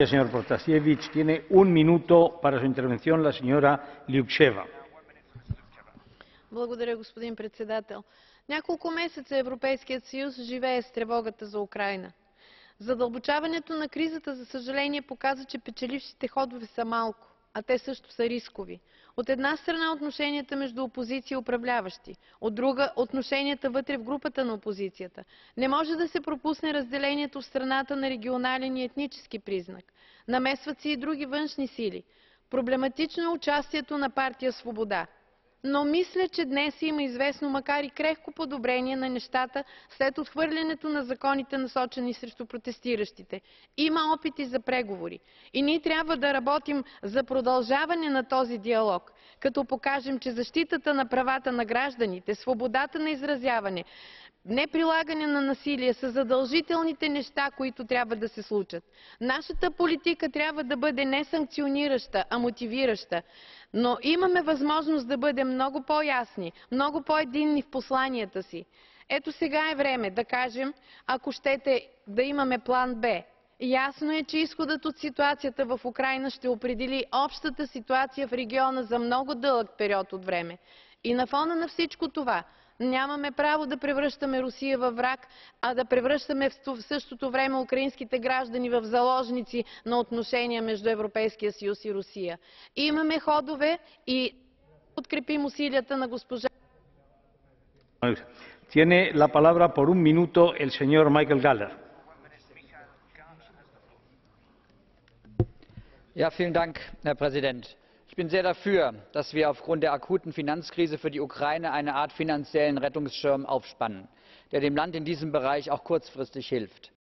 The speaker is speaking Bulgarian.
Señor Protasiewicz, tiene un minuto para su intervención la señora Liubcheva. Благодаря, господин председател. Няколко месеца Европейският съюз живее с тревогата за Украйна. Задълбочаването на кризата, за съжаление, показа, че печелившите ходове са малко, а те също са рискови. От една страна отношенията между опозиция и управляващи, от друга отношенията вътре в групата на опозицията. Не може да се пропусне разделението в страната на регионален и етнически признак. Намесват се и други външни сили. Проблематично е участието на партия Свобода. Но мисля, че днес има известно, макар и крехко подобрение на нещата след отхвърлянето на законите, насочени срещу протестиращите. Има опити за преговори и ние трябва да работим за продължаване на този диалог, като покажем, че защитата на правата на гражданите, свободата на изразяване, неприлагане на насилие са задължителните неща, които трябва да се случат. Нашата политика трябва да бъде не санкционираща, а мотивираща. Но имаме възможност да бъдем много по-ясни, много по-единни в посланията си. Ето сега е време да кажем, ако щете да имаме план Б. Ясно е, че изходът от ситуацията в Украйна ще определи общата ситуация в региона за много дълъг период от време. И на фона на всичко това, нямаме право да превръщаме Русия във враг, а да превръщаме в същото време украинските граждани в заложници на отношения между Европейския съюз и Русия. Имаме ходове и подкрепим усилията на госпожа. Tiene la palabra por un minuto el señor Michael Gahler. Ja, vielen Dank, Herr Präsident. Ich bin sehr dafür, dass wir aufgrund der akuten Finanzkrise für die Ukraine eine Art finanziellen Rettungsschirm aufspannen, der dem Land in diesem Bereich auch kurzfristig hilft.